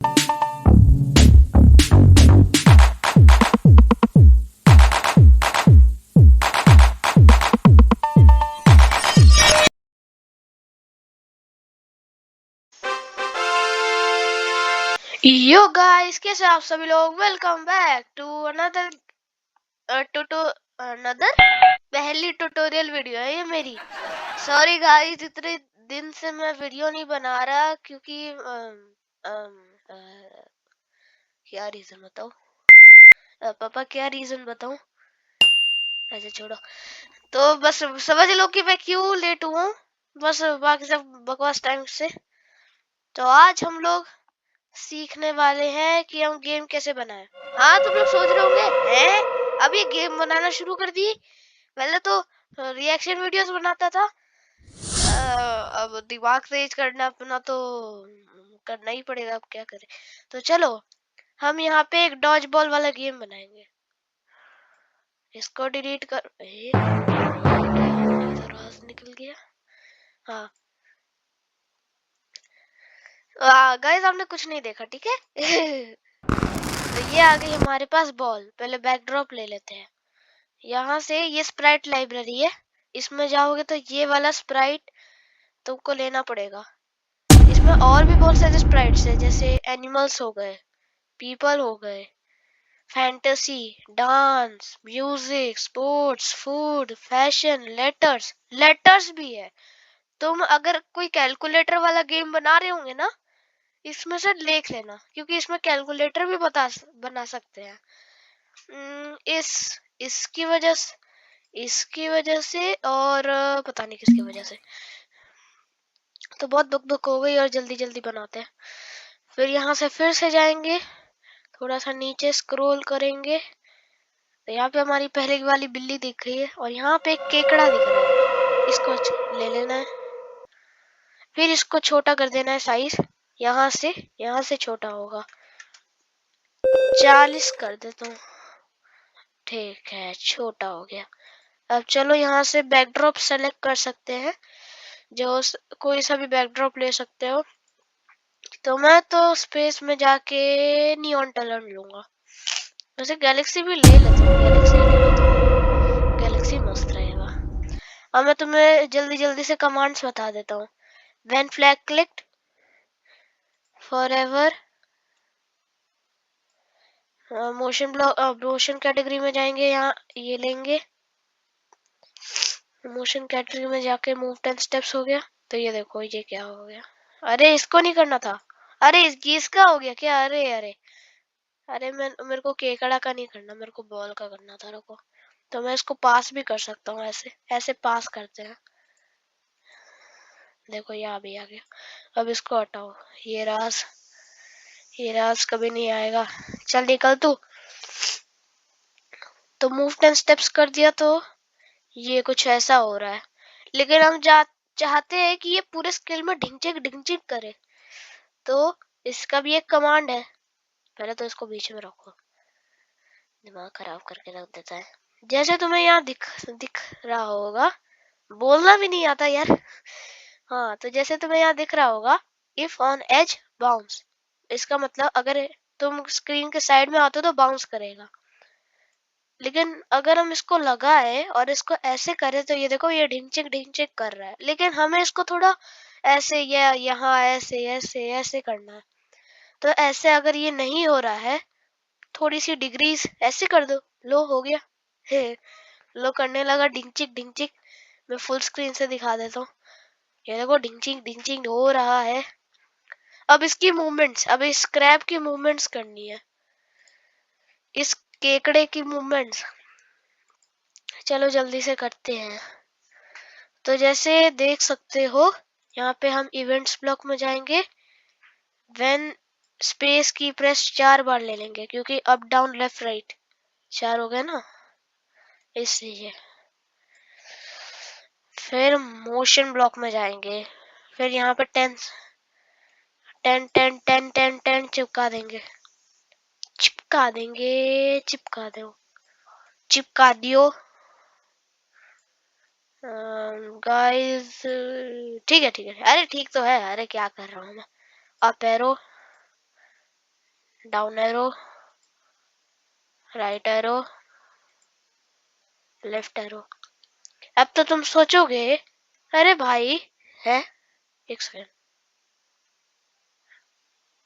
Yo guys, कैसे आप सभी लोग। वेलकम बैक टू अनदर पहली ट्यूटोरियल वीडियो है ये मेरी। सॉरी गाइस, इतने दिन से मैं वीडियो नहीं बना रहा क्योंकि क्या रीजन बताऊं। पापा क्या रीजन बताऊं। ऐसे छोड़ो, तो बस समझ लो कि मैं क्यों लेट हुआ हूं, बस बाकी सब बकवास टाइम से। तो आज हम लोग सीखने वाले हैं कि हम गेम कैसे बनाएं। हाँ, तुम लोग सोच रहे होंगे हैं अब ये गेम बनाना शुरू कर दी। पहले तो रिएक्शन वीडियोस बनाता था, अब दिमाग तेज करना अपना तो करना ही पड़ेगा, अब क्या करें। तो चलो हम यहाँ पे एक डॉज बॉल वाला गेम बनाएंगे। इसको डिलीट कर, इधर निकल गया। हाँ गाइस, आपने कुछ नहीं देखा, ठीक है। तो ये आ गई हमारे पास बॉल। पहले बैकड्रॉप ले लेते हैं। यहाँ से ये स्प्राइट लाइब्रेरी है, इसमें जाओगे तो ये वाला स्प्राइट तुमको लेना पड़ेगा। इसमें और भी बहुत सारे स्प्राइट्स है, जैसे एनिमल्स हो गए, पीपल हो गए, fantasy, dance, music, sports, food, fashion, letters. Letters भी है। तुम अगर कोई कैलकुलेटर वाला गेम बना रहे होंगे ना, इसमें से देख लेना, क्योंकि इसमें कैलकुलेटर भी बना सकते हैं। इस इसकी वजह से और पता नहीं किसकी वजह से। तो बहुत दुख दुख हो गई और जल्दी जल्दी बनाते हैं। फिर यहाँ से फिर से जाएंगे, थोड़ा सा नीचे स्क्रॉल करेंगे तो यहाँ पे हमारी पहले वाली बिल्ली दिख रही है और यहाँ पे एक केकड़ा दिख रहा है, इसको ले लेना है। फिर इसको छोटा कर देना है साइज, यहाँ से छोटा होगा। 40 कर देता हूँ, ठीक है, छोटा हो गया। अब चलो यहाँ से बैकड्रॉप सेलेक्ट कर सकते हैं, जो कोई सा भी बैकड्रॉप ले सकते हो। तो मैं तो स्पेस में जाके नियॉन टैलेंट लूंगा। वैसे गैलेक्सी भी ले लेता हूँ, गैलेक्सी मस्त रहेगा। अब मैं तुम्हें जल्दी जल्दी से कमांड्स बता देता हूँ। When flag clicked, forever, motion block, motion category में जाएंगे, यहाँ ये लेंगे। मोशन कैटेगरी में जाके मूव 10 स्टेप्स हो गया। तो ये देखो ये क्या हो गया। अरे इसको नहीं करना था, अरे इसका हो गया क्या। अरे अरे अरे मेरे को केकड़ा का नहीं करना, मेरे को बॉल का करना था। रुको, तो मैं इसको पास भी कर सकता हूँ, ऐसे ऐसे पास करते हैं। देखो यहाँ भी आ गया। अब इसको हटाओ, ये राज कभी नहीं आएगा। चल निकल तू। तो मूव 10 स्टेप्स कर दिया, तो ये कुछ ऐसा हो रहा है। लेकिन हम चाहते हैं कि ये पूरे स्केल में ढिंचिक करे, तो इसका भी एक कमांड है। पहले तो इसको बीच में रखो, दिमाग खराब करके रख देता है। जैसे तुम्हें यहाँ दिख रहा होगा, बोलना भी नहीं आता यार। हाँ, तो जैसे तुम्हें यहाँ दिख रहा होगा, इफ ऑन एज बाउंस, इसका मतलब अगर तुम स्क्रीन के साइड में आते हो तो बाउंस करेगा। लेकिन अगर हम इसको लगाए और इसको ऐसे करें तो ये देखो ये ढिंचिक कर रहा है। लेकिन हमें इसको थोड़ा ऐसे या यहाँ ऐसे ऐसे ऐसे करना है। तो ऐसे अगर ये नहीं हो रहा है, थोड़ी सी डिग्रीज ऐसे कर दो, लो हो गया। हे, लो करने लगा ढिंचिक। मैं फुल स्क्रीन से दिखा देता हूँ, ये देखो ढिंचिक हो रहा है। अब इसकी मूवमेंट्स, अब इस क्रैब की मूवमेंट्स करनी है, इस केकड़े की मूवमेंट्स। चलो जल्दी से करते हैं। तो जैसे देख सकते हो, यहाँ पे हम इवेंट्स ब्लॉक में जाएंगे। व्हेन स्पेस की प्रेस 4 बार ले लेंगे, क्योंकि अप डाउन लेफ्ट राइट 4 हो गए ना, इसलिए। फिर मोशन ब्लॉक में जाएंगे, फिर यहाँ पे 10 चिपका देंगे, चिपका दियो गाइस। ठीक है, अरे ठीक तो है, अरे क्या कर रहा हूँ मैं। Up arrow, down arrow, right arrow, left arrow. अब तो तुम सोचोगे अरे भाई है, एक सेकंड,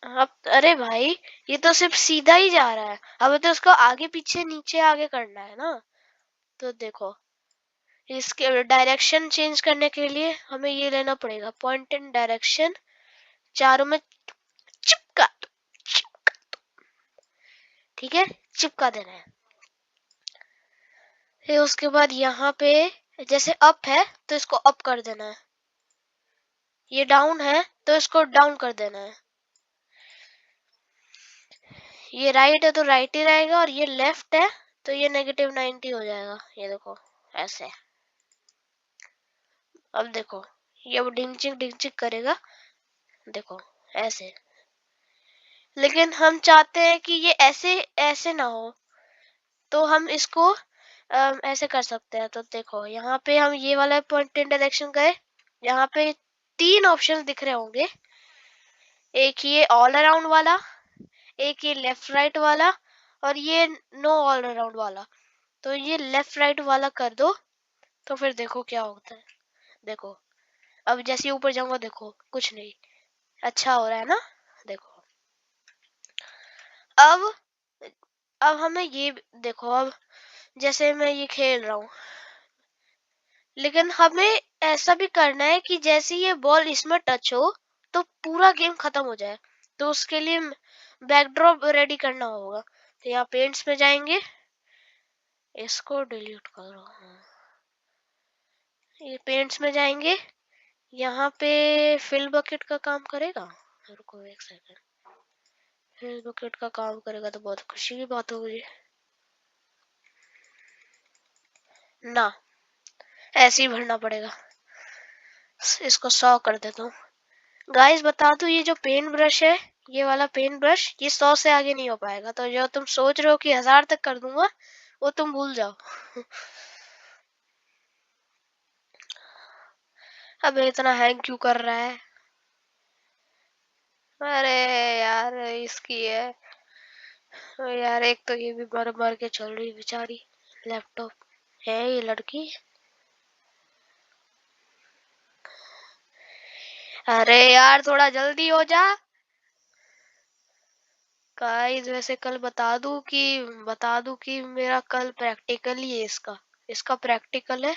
अब अरे भाई ये तो सिर्फ सीधा ही जा रहा है, अब तो उसको आगे पीछे नीचे आगे करना है ना। तो देखो इसके डायरेक्शन चेंज करने के लिए हमें ये लेना पड़ेगा पॉइंट एंड डायरेक्शन, चारों में चिपका दो, चिपका दो, ठीक है, चिपका देना है। फिर उसके बाद यहाँ पे जैसे अप है तो इसको अप कर देना है, ये डाउन है तो इसको डाउन कर देना है, ये राइट है तो राइट ही रहेगा, और ये लेफ्ट है तो ये -90 हो जाएगा। ये देखो ऐसे। अब देखो ये अब डिंग चिक करेगा, देखो ऐसे। लेकिन हम चाहते हैं कि ये ऐसे ऐसे ना हो, तो हम इसको ऐसे कर सकते हैं। तो देखो यहाँ पे हम ये वाला पॉइंट इन डायरेक्शन गए, यहाँ पे 3 ऑप्शन दिख रहे होंगे, एक ये ऑल अराउंड वाला, एक ये लेफ्ट राइट वाला, और ये नो ऑल अराउंड वाला। तो ये लेफ्ट राइट वाला कर दो, तो फिर देखो क्या होता है। देखो अब जैसे ऊपर जाऊंगा देखो कुछ नहीं, अच्छा हो रहा है ना। देखो अब हमें ये देखो, अब जैसे मैं ये खेल रहा हूँ, लेकिन हमें ऐसा भी करना है कि जैसे ये बॉल इसमें टच हो तो पूरा गेम खत्म हो जाए। तो उसके लिए बैकड्रॉप रेडी करना होगा। तो यहाँ पेंट्स में जाएंगे, इसको डिलीट करो, ये पेंट्स में जाएंगे, यहाँ पे फिल बकेट का काम करेगा। रुको एक सेकंड, फिल बकेट का काम करेगा तो बहुत खुशी की बात होगी ना, ऐसे ही भरना पड़ेगा। इसको 100 कर देता हूँ। गाइस बता दूं, ये जो पेन ब्रश है, ये वाला पेन ब्रश, ये 100 से आगे नहीं हो पाएगा। तो जो तुम सोच रहे हो कि 1000 तक कर दूंगा, वो तुम भूल जाओ। अब इतना हैंग क्यों कर रहा है? अरे यार इसकी है यार, एक तो ये भी मर मर के चल रही बेचारी, लैपटॉप है ये लड़की। अरे यार थोड़ा जल्दी हो जा। गाइस वैसे कल बता दूं कि मेरा कल प्रैक्टिकल ही है, इसका प्रैक्टिकल है,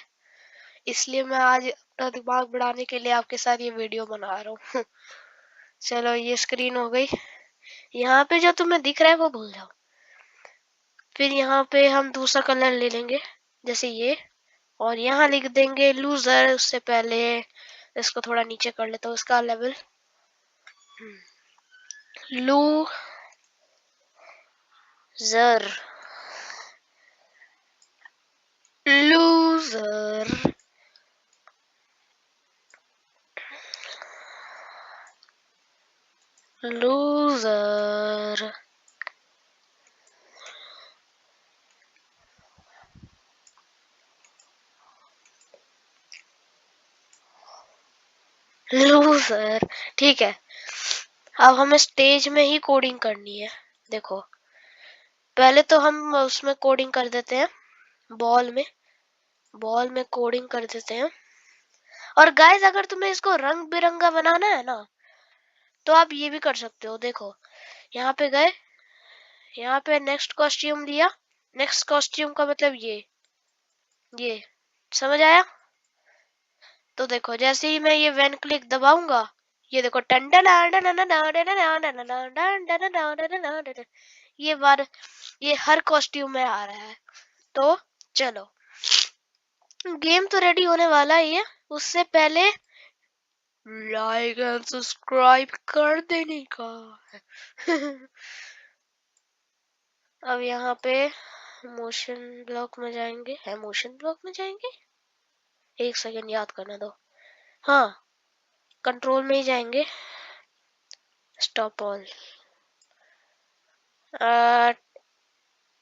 इसलिए मैं आज अपना दिमाग बढ़ाने के लिए आपके साथ ये वीडियो बना रहा हूँ। चलो ये स्क्रीन हो गई, यहाँ पे जो तुम्हें दिख रहा है वो भूल जाओ। फिर यहाँ पे हम दूसरा कलर ले लेंगे, जैसे ये, और यहाँ लिख देंगे लूजर। उससे पहले इसको थोड़ा नीचे कर लेता हूँ, इसका level, loser, loser, loser, loser. ठीक है, अब हमें स्टेज में ही कोडिंग करनी है। देखो पहले तो हम उसमें कोडिंग कर देते हैं, बॉल में कोडिंग कर देते हैं। और गाइस अगर तुम्हें इसको रंग बिरंगा बनाना है ना, तो आप ये भी कर सकते हो। देखो यहाँ पे गए, यहाँ पे नेक्स्ट कॉस्ट्यूम लिया, नेक्स्ट कॉस्ट्यूम का मतलब ये समझ आया। तो देखो जैसे ही मैं ये वेन क्लिक दबाऊंगा, ये देखो ये बार ये हर कॉस्ट्यूम में आ रहा है। तो चलो गेम तो रेडी होने वाला ही है, उससे पहले लाइक एंड सब्सक्राइब कर देने का। अब यहाँ पे मोशन ब्लॉक में जाएंगे, है मोशन ब्लॉक में जाएंगे, एक सेकंड याद करने दो। हाँ कंट्रोल में ही जाएंगे, स्टॉप ऑल।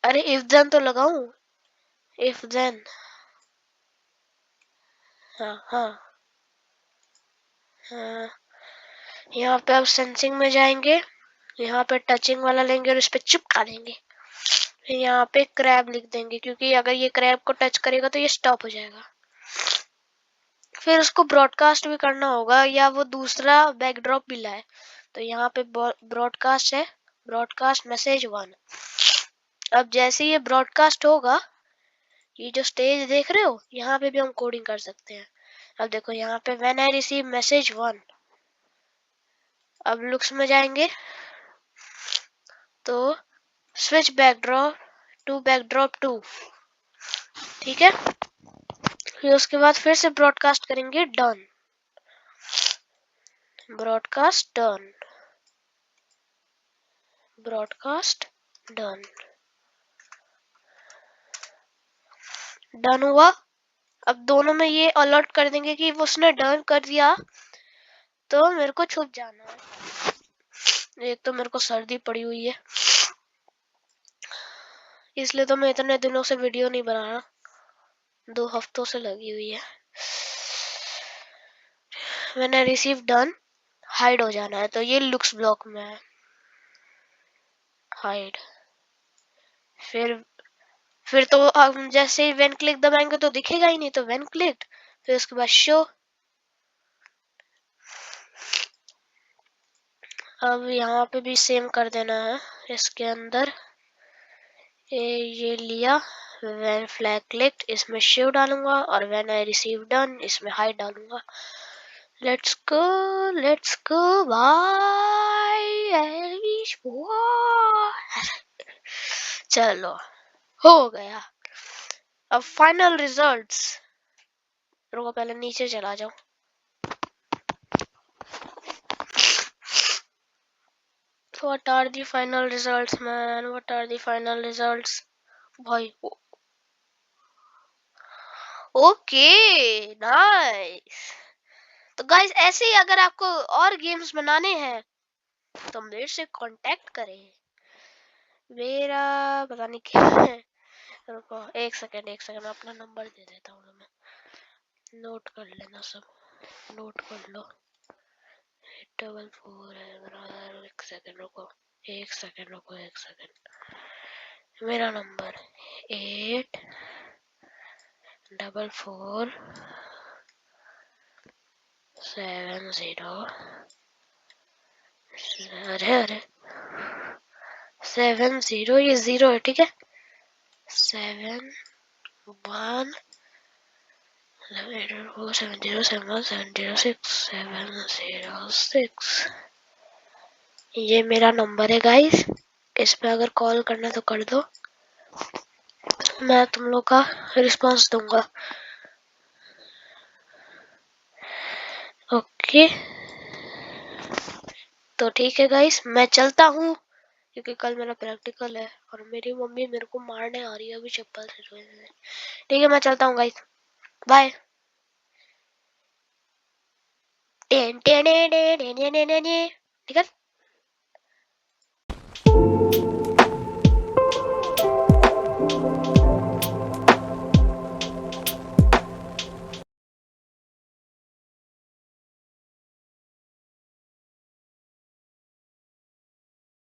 अरे इफ देन तो लगाऊं, इफ देन, हाँ हाँ हाँ। यहाँ पे अब सेंसिंग में जाएंगे, यहाँ पे टचिंग वाला लेंगे और इस पे चिपका देंगे। फिर यहाँ पे क्रैब लिख देंगे, क्योंकि अगर ये क्रैब को टच करेगा तो ये स्टॉप हो जाएगा। फिर उसको ब्रॉडकास्ट भी करना होगा, या वो दूसरा बैकड्रॉप भी लाए। तो यहाँ पे ब्रॉडकास्ट है, ब्रॉडकास्ट मैसेज 1। अब जैसे ये ब्रॉडकास्ट होगा, ये जो स्टेज देख रहे हो, यहाँ पे भी हम कोडिंग कर सकते हैं। अब देखो यहाँ पे व्हेन आई रिसीव मैसेज 1। अब लुक्स में जाएंगे तो स्विच बैकड्रॉप टू बैकड्रॉप 2, ठीक है। फिर उसके बाद फिर से ब्रॉडकास्ट करेंगे done, broadcast done, broadcast done, done हुआ। अब दोनों में ये अलर्ट कर देंगे कि वो उसने डन कर दिया, तो मेरे को छुप जाना है। एक तो मेरे को सर्दी पड़ी हुई है, इसलिए तो मैं इतने दिनों से वीडियो नहीं बना रहा, 2 हफ्तों से लगी हुई है। मैंने रिसीव डन, हाइड हो जाना है, तो ये लुक्स ब्लॉक में है, हाइड। फिर तो हम जैसे ही व्हेन क्लिक दबाएंगे तो दिखेगा ही नहीं, तो व्हेन क्लिक, फिर उसके बाद शो। अब यहाँ पे भी सेम कर देना है, इसके अंदर ये लिया, व्हेन फ्लैग क्लिक्ड इसमें शो डालूंगा, और व्हेन आई रिसीव डन इसमें हाइड डालूंगा। Let's go bye. चलो हो गया। अब फाइनल रिजल्ट्स, रुको पहले नीचे चला जाऊं। What are the final results, man? What are the final results? भाई ओके, नाइस। तो गाइस ऐसे ही अगर आपको और गेम्स बनाने हैं तो मेरे से कांटेक्ट करें। मेरा पता नहीं क्या है, रुको एक सेकंड मैं अपना नंबर दे देता हूँ तुम्हें, नोट कर लेना, सब नोट कर लो। 844 है मेरा, एक सेकंड रुको। मेरा नंबर 84470, अरे 70, ये 0 है, ठीक है। 7170706706 ये मेरा नंबर है गाइस। इस पे अगर कॉल करना तो कर दो, मैं तुम लोग का रिस्पांस दूंगा। ओके तो ठीक है गाइस, मैं चलता हूँ क्योंकि कल मेरा प्रैक्टिकल है और मेरी मम्मी मेरे को मारने आ रही है अभी चप्पल से। ठीक है मैं चलता हूँ गाइस, बाय। ठीक है।